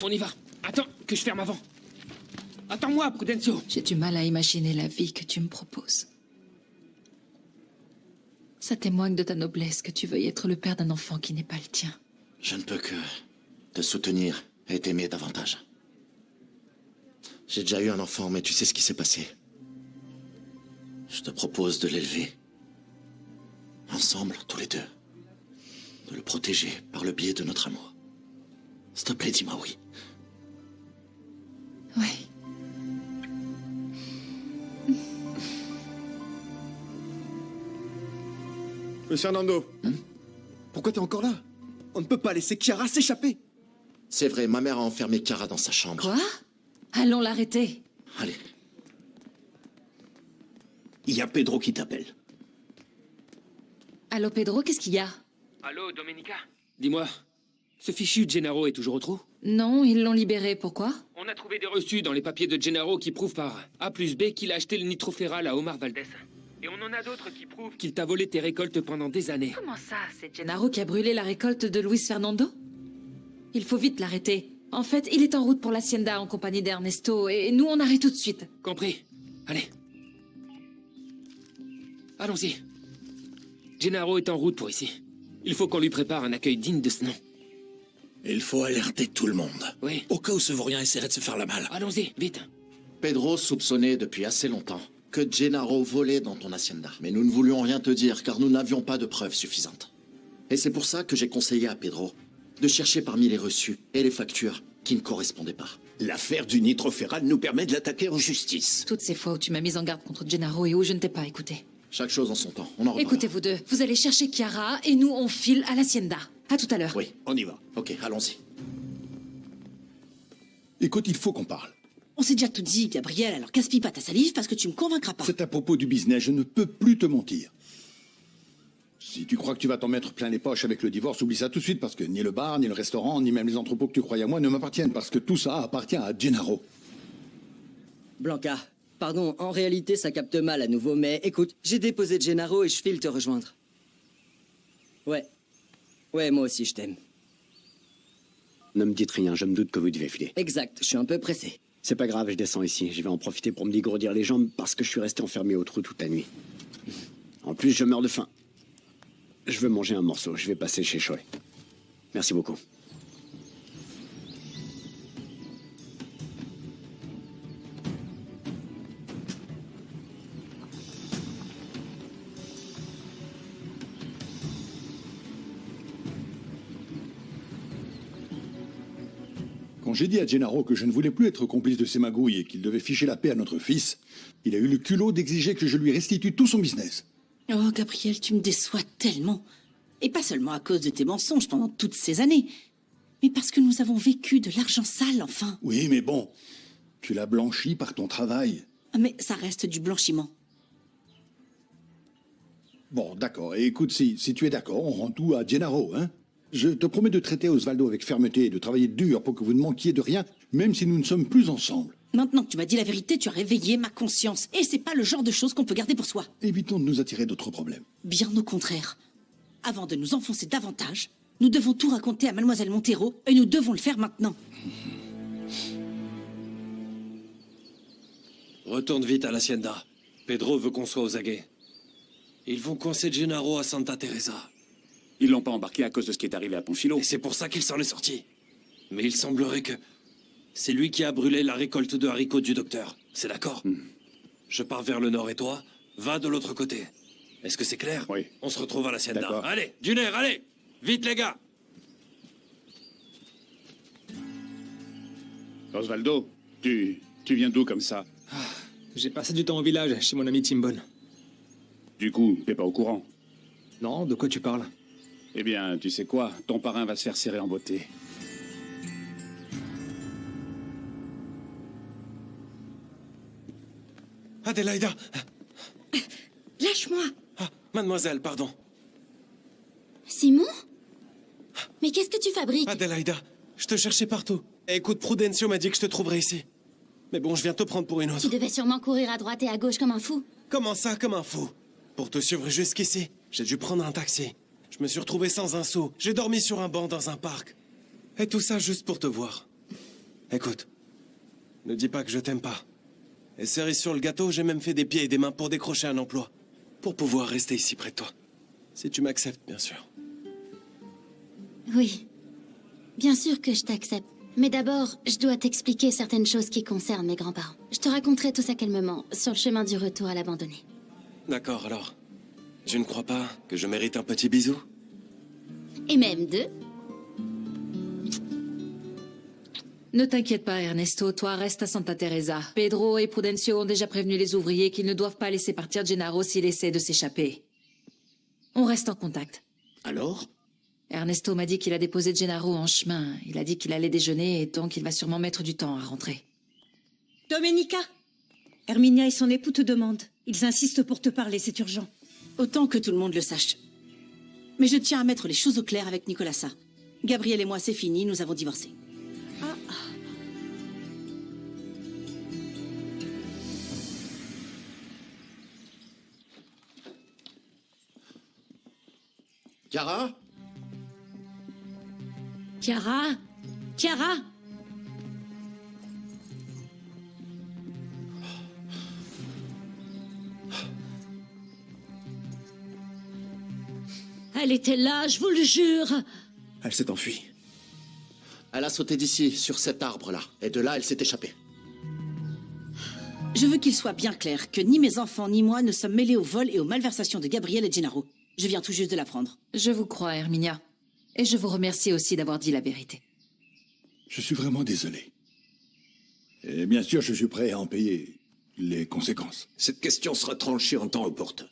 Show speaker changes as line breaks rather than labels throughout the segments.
On y va. Attends, que je ferme avant. Attends-moi, Prudencio.
J'ai du mal à imaginer la vie que tu me proposes. Ça témoigne de ta noblesse que tu veuilles être le père d'un enfant qui n'est pas le tien.
Je ne peux que te soutenir et t'aimer davantage. J'ai déjà eu un enfant, mais tu sais ce qui s'est passé. Je te propose de l'élever. Ensemble, tous les deux. De le protéger par le biais de notre amour. S'il te plaît, dis-moi oui.
Oui.
Monsieur Fernando, pourquoi t'es encore là? On ne peut pas laisser Chiara s'échapper.
C'est vrai, ma mère a enfermé Chiara dans sa chambre.
Quoi? Allons l'arrêter.
Allez.
Il y a Pedro qui t'appelle.
Allô, Pedro, qu'est-ce qu'il y a?
Allô, Domenica. Dis-moi, ce fichu de Gennaro est toujours au trou?
Non, ils l'ont libéré, pourquoi?
On a trouvé des reçus dans les papiers de Gennaro qui prouvent par A plus B qu'il a acheté le nitroféral à Omar Valdez. Et on en a d'autres qui prouvent qu'il t'a volé tes récoltes pendant des années.
Comment ça? C'est Gennaro qui a brûlé la récolte de Luis Fernando? Il faut vite l'arrêter. En fait, il est en route pour l'Hacienda en compagnie d'Ernesto, et nous on arrive tout de suite.
Compris. Allez. Allons-y. Gennaro est en route pour ici. Il faut qu'on lui prépare un accueil digne de ce nom.
Il faut alerter tout le monde.
Oui.
Au cas où ce vaurien essaierait de se faire la malle.
Allons-y, vite.
Pedro soupçonnait depuis assez longtemps que Gennaro volait dans ton hacienda. Mais nous ne voulions rien te dire car nous n'avions pas de preuves suffisantes. Et c'est pour ça que j'ai conseillé à Pedro de chercher parmi les reçus et les factures qui ne correspondaient pas.
L'affaire du nitroféral nous permet de l'attaquer en justice.
Toutes ces fois où tu m'as mise en garde contre Gennaro et où je ne t'ai pas écouté.
Chaque chose en son temps. On en reparlera.
Écoutez, vous deux, vous allez chercher Chiara et nous on file à l'Hacienda. À tout à l'heure.
Oui,
On y va.
ok, allons-y.
Écoute, il faut qu'on parle.
On s'est déjà tout dit, Gabriel, alors gaspille pas ta salive parce que tu me convaincras pas.
C'est à propos du business, je ne peux plus te mentir. Si tu crois que tu vas t'en mettre plein les poches avec le divorce, oublie ça tout de suite parce que ni le bar, ni le restaurant, ni même les entrepôts que tu croyais à moi ne m'appartiennent parce que tout ça appartient à Gennaro.
Blanca, pardon, en réalité ça capte mal à nouveau, mais écoute, j'ai déposé Gennaro et je file te rejoindre. Ouais. Ouais, moi aussi je t'aime.
Ne me dites rien, je me doute que vous devez filer.
Exact, je suis un peu pressé.
C'est pas grave, je descends ici. Je vais en profiter pour me dégourdir les jambes parce que je suis resté enfermé au trou toute la nuit. En plus, je meurs de faim. Je veux manger un morceau, je vais passer chez Choi. Merci beaucoup.
Quand j'ai dit à Gennaro que je ne voulais plus être complice de ses magouilles et qu'il devait ficher la paix à notre fils, il a eu le culot d'exiger que je lui restitue tout son business.
Oh, Gabriel, tu me déçois tellement. Et pas seulement à cause de tes mensonges pendant toutes ces années, mais parce que nous avons vécu de l'argent sale, enfin.
Oui, mais bon, tu l'as blanchi par ton travail.
Ah, mais ça reste du blanchiment.
Bon, d'accord. Et écoute, si tu es d'accord, on rend tout à Gennaro, hein? Je te promets de traiter Osvaldo avec fermeté et de travailler dur pour que vous ne manquiez de rien, même si nous ne sommes plus ensemble.
Maintenant que tu m'as dit la vérité, tu as réveillé ma conscience. Et c'est pas le genre de choses qu'on peut garder pour soi.
Évitons de nous attirer d'autres problèmes.
Bien au contraire. Avant de nous enfoncer davantage, nous devons tout raconter à Mademoiselle Montero, et nous devons le faire maintenant.
Retourne vite à l'Hacienda. Pedro veut qu'on soit aux aguets. Ils vont coincer Gennaro à Santa Teresa.
Ils l'ont pas embarqué à cause de ce qui est arrivé à Ponfilo.
Et c'est pour ça qu'il s'en est sorti. Mais il semblerait que c'est lui qui a brûlé la récolte de haricots du docteur. C'est d'accord? Je pars vers le nord et toi, va de l'autre côté. Est-ce que c'est clair?
Oui.
On se retrouve à l'Hacienda.
D'accord.
Allez, du nerf, allez! Vite les gars!
Osvaldo, tu viens d'où comme ça?
J'ai passé du temps au village, chez mon ami Timbon.
Du coup, t'es pas au courant?
Non, de quoi tu parles?
Eh bien, tu sais quoi? Ton parrain va se faire serrer en beauté.
Adélaïda!
Lâche-moi.
Ah, mademoiselle, pardon.
Simon? Mais qu'est-ce que tu fabriques?
Adélaïda, je te cherchais partout. Et écoute, Prudencio m'a dit que je te trouverais ici. Mais bon, je viens te prendre pour une autre.
Tu devais sûrement courir à droite et à gauche comme un fou.
Comment ça, comme un fou? Pour te suivre jusqu'ici, j'ai dû prendre un taxi. Je me suis retrouvé sans un sou. J'ai dormi sur un banc dans un parc. Et tout ça juste pour te voir. Écoute, ne dis pas que je t'aime pas. Et cerise sur le gâteau, j'ai même fait des pieds et des mains pour décrocher un emploi. Pour pouvoir rester ici près de toi. Si tu m'acceptes, bien sûr.
Oui. Bien sûr que je t'accepte. Mais d'abord, je dois t'expliquer certaines choses qui concernent mes grands-parents. Je te raconterai tout ça calmement, sur le chemin du retour à l'abandonné.
D'accord, alors. Tu ne crois pas que je mérite un petit bisou?
Et même deux.
Ne t'inquiète pas, Ernesto, toi reste à Santa Teresa. Pedro et Prudencio ont déjà prévenu les ouvriers qu'ils ne doivent pas laisser partir Gennaro s'il essaie de s'échapper. On reste en contact.
Alors?
Ernesto m'a dit qu'il a déposé Gennaro en chemin. Il a dit qu'il allait déjeuner et donc il va sûrement mettre du temps à rentrer.
Domenica, Herminia et son époux te demandent. Ils insistent pour te parler, c'est urgent.
Autant que tout le monde le sache. Mais je tiens à mettre les choses au clair avec Nicolasa. Gabriel et moi, c'est fini, nous avons divorcé.
Chiara?
Chiara? Chiara? Elle était là, je vous le jure.
Elle s'est enfuie.
Elle a sauté d'ici, sur cet arbre-là. Et de là, elle s'est échappée.
Je veux qu'il soit bien clair que ni mes enfants ni moi ne sommes mêlés au vol et aux malversations de Gabriel et Gennaro. Je viens tout juste de l'apprendre.
Je vous crois, Herminia. Et je vous remercie aussi d'avoir dit la vérité.
Je suis vraiment désolé. Et bien sûr, je suis prêt à en payer les conséquences.
Cette question sera tranchée en temps opportun.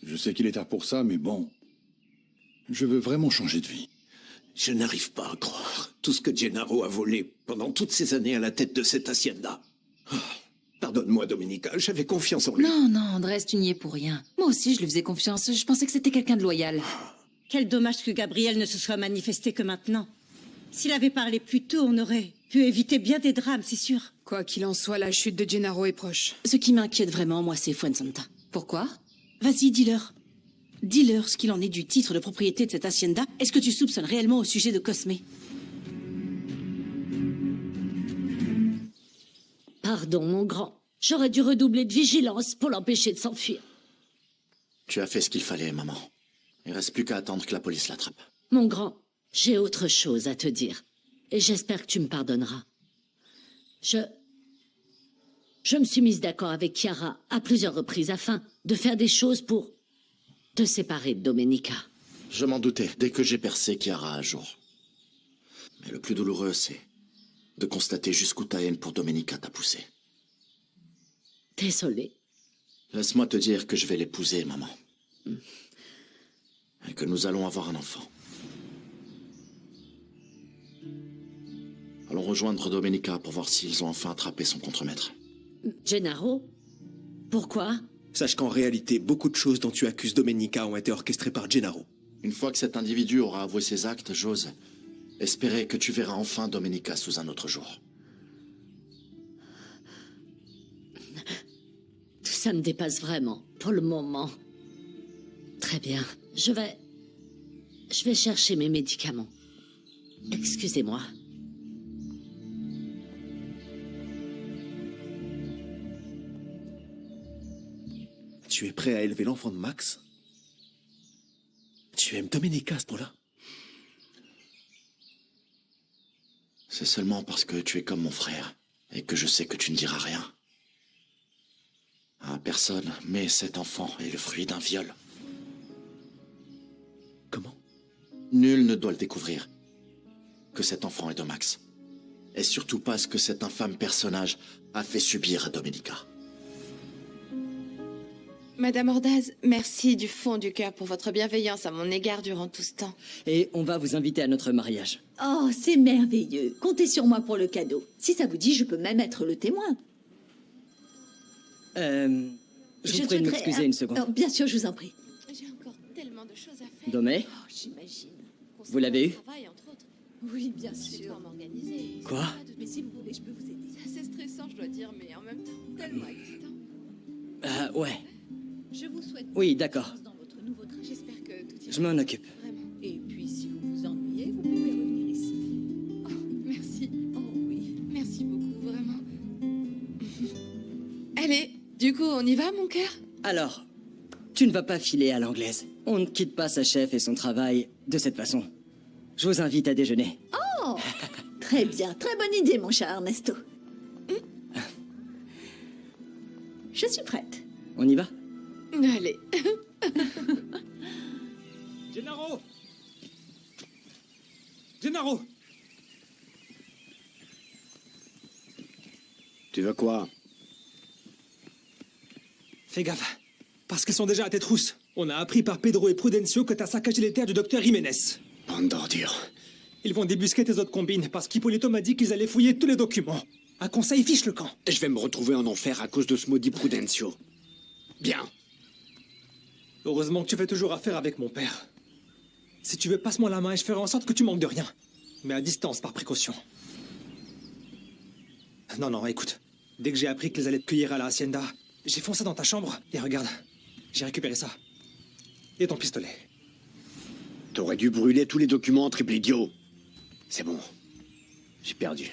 Je sais qu'il est tard pour ça, mais bon, je veux vraiment changer de vie.
Je n'arrive pas à croire tout ce que Gennaro a volé pendant toutes ces années à la tête de cette hacienda. Oh, pardonne-moi, Domenica, j'avais confiance en lui.
Non, non, Andrés, tu n'y es pour rien. Moi aussi, je lui faisais confiance. Je pensais que c'était quelqu'un de loyal.
Quel dommage que Gabriel ne se soit manifesté que maintenant. S'il avait parlé plus tôt, on aurait pu éviter bien des drames, c'est sûr.
Quoi qu'il en soit, la chute de Gennaro est proche.
Ce qui m'inquiète vraiment, moi, c'est Fuensanta.
Pourquoi?
Vas-y, dis-leur. Dis-leur ce qu'il en est du titre de propriété de cette hacienda. Est-ce que tu soupçonnes réellement au sujet de Cosme?
Pardon, mon grand. J'aurais dû redoubler de vigilance pour l'empêcher de s'enfuir.
Tu as fait ce qu'il fallait, maman. Il reste plus qu'à attendre que la police l'attrape.
Mon grand, j'ai autre chose à te dire. Et j'espère que tu me pardonneras. Je me suis mise d'accord avec Chiara à plusieurs reprises afin de faire des choses pour te séparer de Domenica.
Je m'en doutais, dès que j'ai percé Chiara un jour. Mais le plus douloureux, c'est de constater jusqu'où ta haine pour Domenica t'a poussé.
Désolée.
Laisse-moi te dire que je vais l'épouser, maman. Et que nous allons avoir un enfant. Allons rejoindre Domenica pour voir s'ils ont enfin attrapé son contremaître.
Gennaro? Pourquoi?
Sache qu'en réalité, beaucoup de choses dont tu accuses Domenica ont été orchestrées par Gennaro.
Une fois que cet individu aura avoué ses actes, j'ose espérer que tu verras enfin Domenica sous un autre jour.
Tout ça me dépasse vraiment, pour le moment. Très bien. Je vais chercher mes médicaments. Excusez-moi.
Tu es prêt à élever l'enfant de Max? Tu aimes Domenica à ce point-là?
C'est seulement parce que tu es comme mon frère et que je sais que tu ne diras rien. À personne, mais cet enfant est le fruit d'un viol.
Comment?
Nul ne doit le découvrir. Que cet enfant est de Max. Et surtout pas ce que cet infâme personnage a fait subir à Domenica.
Madame Ordaz, merci du fond du cœur pour votre bienveillance à mon égard durant tout ce temps.
Et on va vous inviter à notre mariage.
Oh, c'est merveilleux. Comptez sur moi pour le cadeau. Si ça vous dit, je peux même être le témoin.
Je vous prie de m'excuser une seconde.
Non, bien sûr, je vous en prie.
J'ai encore tellement de choses à faire.
Domé?
Oh, j'imagine.
Vous l'avez eu?
Oui, bien sûr.
Quoi?
Mais si vous voulez, je peux vous aider.
C'est assez stressant, je dois dire, mais en même temps, tellement excitant.
Ouais.
Je vous souhaite
Oui, d'accord.
dans votre nouveau trajet.
J'espère que tout ira
Je m'en occupe.
Et puis, si vous vous ennuyez, vous pouvez revenir ici.
Oh, merci.
Oh,
Du coup, on y va, mon cœur?
Alors, tu ne vas pas filer à l'anglaise. On ne quitte pas sa chef et son travail de cette façon. Je vous invite à déjeuner.
Oh, très bien, très bonne idée, mon cher Ernesto. Je suis prête.
On y va?
Allez.
Gennaro! Gennaro!
Tu veux quoi?
Fais gaffe, parce qu'elles sont déjà à tes trousses. On a appris par Pedro et Prudencio que t'as saccagé les terres du docteur Jiménez.
Bande d'ordures.
Ils vont débusquer tes autres combines, parce qu'Hippolito m'a dit qu'ils allaient fouiller tous les documents. Un conseil fiche le camp.
Je vais me retrouver en enfer à cause de ce maudit Prudencio. Bien.
Heureusement que tu fais toujours affaire avec mon père. Si tu veux, passe-moi la main et je ferai en sorte que tu manques de rien. Mais à distance, par précaution. Non, écoute. Dès que j'ai appris qu'ils allaient te cueillir à la hacienda, j'ai foncé dans ta chambre et regarde, j'ai récupéré ça. Et ton pistolet.
T'aurais dû brûler tous les documents, triple idiot. C'est bon. J'ai perdu.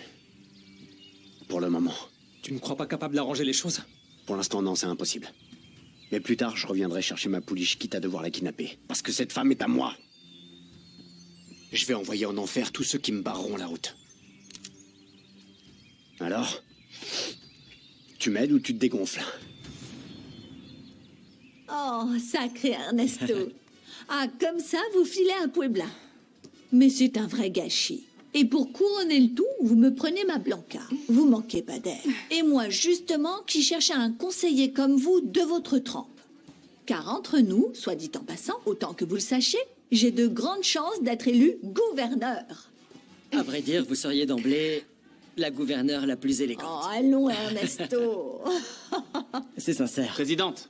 Pour le moment.
Tu ne crois pas capable d'arranger les choses?
Pour l'instant, non, c'est impossible. Mais plus tard, je reviendrai chercher ma pouliche, quitte à devoir la kidnapper. Parce que cette femme est à moi. Je vais envoyer en enfer tous ceux qui me barreront la route. Alors? Tu m'aides ou tu te dégonfles?
Oh, sacré Ernesto. Ah, comme ça, vous filez un Puebla. Mais c'est un vrai gâchis. Et pour couronner le tout, vous me prenez ma Blanca. Vous manquez pas d'air. Et moi, justement, qui cherchais un conseiller comme vous de votre trempe. Car entre nous, soit dit en passant, autant que vous le sachiez, j'ai de grandes chances d'être élu gouverneur.
À vrai dire, vous seriez d'emblée la gouverneure la plus élégante.
Oh, allons, Ernesto.
C'est sincère.
Présidente.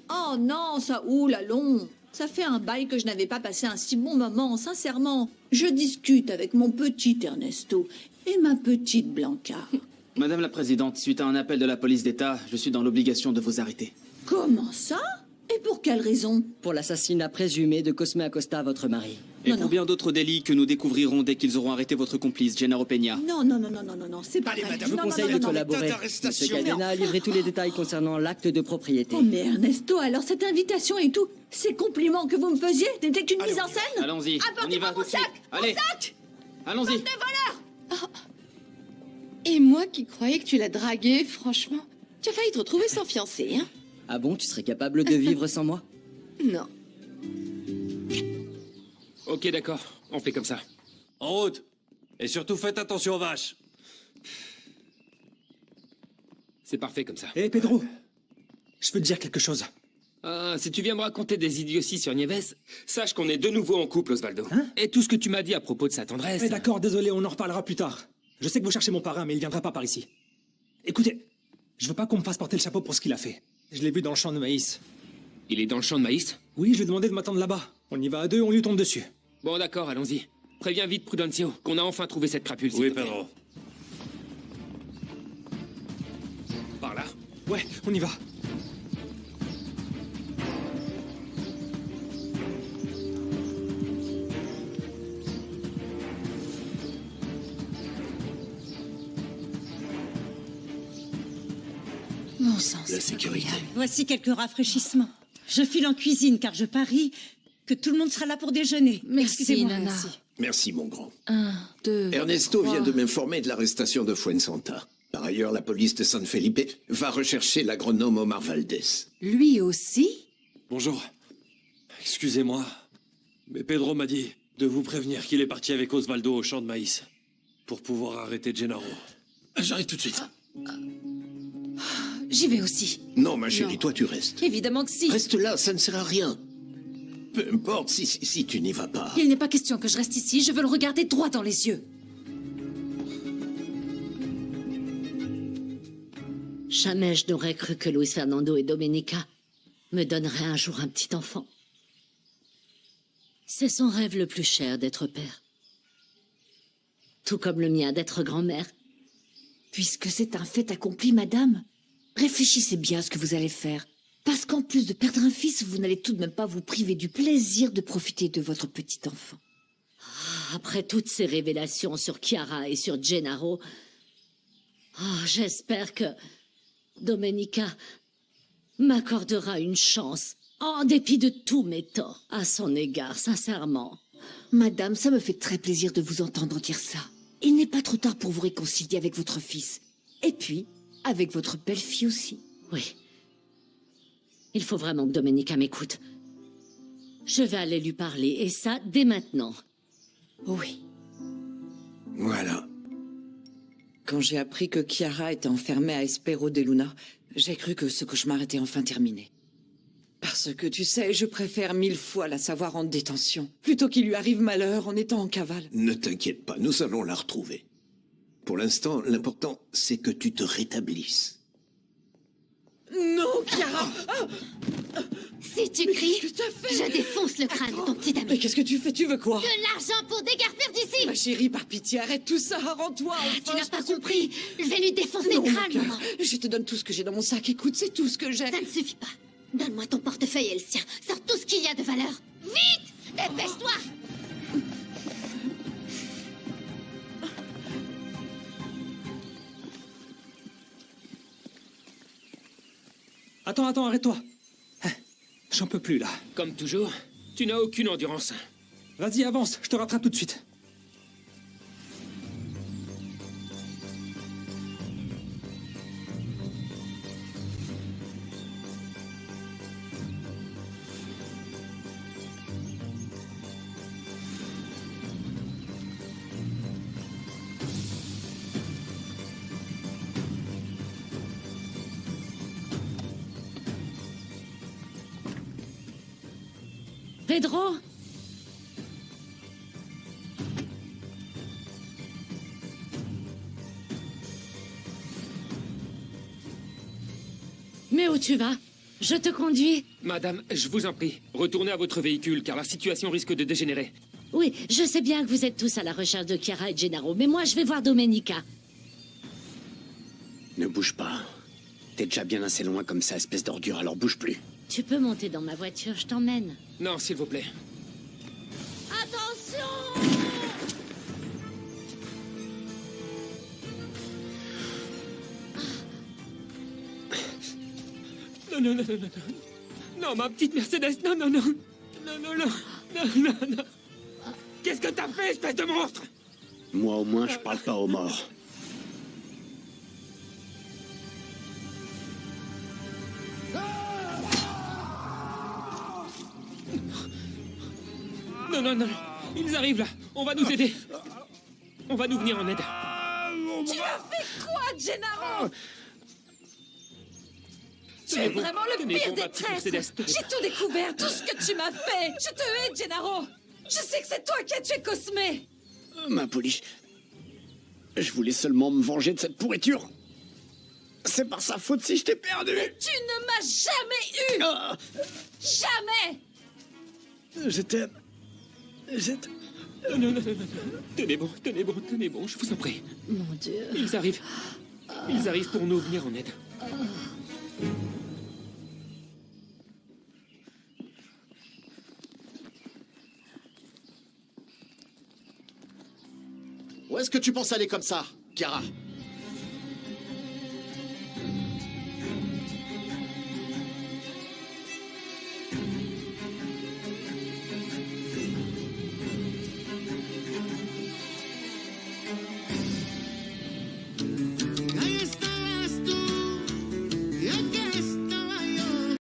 Oh non, ça oula long. Ça fait un bail que je n'avais pas passé un si bon moment, sincèrement. Je discute avec mon petit Ernesto et ma petite Blanca.
Madame la Présidente, suite à un appel de la police d'État, je suis dans l'obligation de vous arrêter.
Comment ça? Et pour quelle raison?
Pour l'assassinat présumé de Cosme Acosta, votre mari.
Et pour bien d'autres délits que nous découvrirons dès qu'ils auront arrêté votre complice, Gennaro Peña.
Non, c'est pas vrai.
Je vous conseille de collaborer. Monsieur Cadena a livré tous les détails concernant l'acte de propriété.
Oh mais Ernesto, alors cette invitation et tout, ces compliments que vous me faisiez, n'étaient qu'une mise en scène?
Allons-y, on y va tout de suite.
Allez, mon sac!
Allons-y.
Bande de voleurs!
Oh. Et moi qui croyais que tu l'as dragué, franchement. Tu as failli te retrouver sans fiancé, hein?
Ah bon, tu serais capable de vivre sans moi?
Non.
Ok, d'accord, on fait comme ça.
En route. Et surtout, faites attention aux vaches.
C'est parfait comme ça.
Hé, Pedro, je veux te dire quelque chose.
Ah, si tu viens me raconter des idioties sur Nieves, sache qu'on est de nouveau en couple, Osvaldo. Et tout ce que tu m'as dit à propos de sa tendresse...
Mais d'accord, désolé, on en reparlera plus tard. Je sais que vous cherchez mon parrain, mais il viendra pas par ici. Écoutez, je veux pas qu'on me fasse porter le chapeau pour ce qu'il a fait. Je l'ai vu dans le champ de maïs.
Il est dans le champ de maïs?
Oui, je lui ai demandé de m'attendre là-bas. On y va à deux, on lui tombe dessus.
Bon, d'accord, allons-y. Préviens vite Prudencio qu'on a enfin trouvé cette crapule.
Oui, Pedro.
Par là?
Ouais, on y va.
Bon sang,
La sécurité.
Voici quelques rafraîchissements. Je file en cuisine car je parie que tout le monde sera là pour déjeuner.
Merci,
Excusez-moi.
Nana.
Merci, mon grand.
1, 2,
Ernesto
3.
vient de m'informer de l'arrestation de Fuensanta. Par ailleurs, la police de San Felipe va rechercher l'agronome Omar Valdez.
Lui aussi?
Bonjour. Excusez-moi, mais Pedro m'a dit de vous prévenir qu'il est parti avec Osvaldo au champ de maïs pour pouvoir arrêter Gennaro.
J'arrive tout de suite.
J'y vais aussi.
Non, ma chérie,
Non.
toi tu restes.
Évidemment que si.
Reste là, ça ne sert à rien. Peu importe si tu n'y vas pas.
Il n'est pas question que je reste ici, je veux le regarder droit dans les yeux.
Jamais je n'aurais cru que Luis Fernando et Domenica me donneraient un jour un petit enfant. C'est son rêve le plus cher d'être père. Tout comme le mien d'être grand-mère.
Puisque c'est un fait accompli, madame, réfléchissez bien à ce que vous allez faire. Parce qu'en plus de perdre un fils, vous n'allez tout de même pas vous priver du plaisir de profiter de votre petit enfant.
Après toutes ces révélations sur Chiara et sur Gennaro, j'espère que Domenica m'accordera une chance, en dépit de tous mes torts, à son égard, sincèrement.
Madame, ça me fait très plaisir de vous entendre dire ça. Il n'est pas trop tard pour vous réconcilier avec votre fils. Et puis, avec votre belle-fille aussi.
Oui. Il faut vraiment que Domenica m'écoute. Je vais aller lui parler, et ça, dès maintenant.
Oui.
Voilà.
Quand j'ai appris que Chiara était enfermée à Espero de Luna, j'ai cru que ce cauchemar était enfin terminé. Parce que tu sais, je préfère 1000 fois la savoir en détention, plutôt qu'il lui arrive malheur en étant en cavale.
Ne t'inquiète pas, nous allons la retrouver. Pour l'instant, l'important, c'est que tu te rétablisses.
Non, Chiara!
Si tu cries, je défonce le crâne de ton petit ami.
Mais qu'est-ce que tu fais? Tu veux quoi?
De l'argent pour déguerpir d'ici.
Ma chérie, par pitié, arrête tout ça, rends-toi, enfin,
Tu n'as pas compris. Je vais lui défoncer le crâne,
mon cœur.
maman.
Je te donne tout ce que j'ai dans mon sac, écoute, c'est tout ce que j'ai.
Ça ne suffit pas. Donne-moi ton portefeuille et le sien. Sors tout ce qu'il y a de valeur. Vite! Dépêche-toi!
Attends, arrête-toi. J'en peux plus, là.
Comme toujours, tu n'as aucune endurance.
Vas-y, avance, je te rattrape tout de suite.
Pedro? Mais où tu vas? Je te conduis.
Madame, je vous en prie, retournez à votre véhicule, car la situation risque de dégénérer.
Oui, je sais bien que vous êtes tous à la recherche de Chiara et Gennaro, mais moi je vais voir Domenica.
Ne bouge pas. T'es déjà bien assez loin comme ça, espèce d'ordure, alors bouge plus.
Tu peux monter dans ma voiture, je t'emmène.
Non, s'il vous plaît.
Attention!
Non, non, non, non, non, non. Non, ma petite Mercedes, non, non, non. Non, non, non. Non, non, non. Qu'est-ce que t'as fait, espèce de monstre?
Moi, au moins, je parle pas aux morts.
Non, non, non, non. Ils arrivent là. On va nous aider. On va nous venir en aide.
Tu as fait quoi, Gennaro? Tu es
Tenez bon,
vraiment le
tenez
pire
bon,
des
ma petite
traîtres.
Mercedes, tenez
J'ai
bon.
tout découvert, tout ce que tu m'as fait. Je te hais, Gennaro. Je sais que c'est toi qui as tué Cosme.
Ma police. Je voulais seulement me venger de cette pourriture. C'est par sa faute si je t'ai perdu.
Mais tu ne m'as jamais eu. Jamais.
Je t'aime.
Non, non, non, non, non. Tenez bon, tenez bon, tenez bon, je vous en prie.
Mon Dieu.
Ils arrivent. Ils arrivent pour nous venir en aide.
Où est-ce que tu penses aller comme ça, Chiara?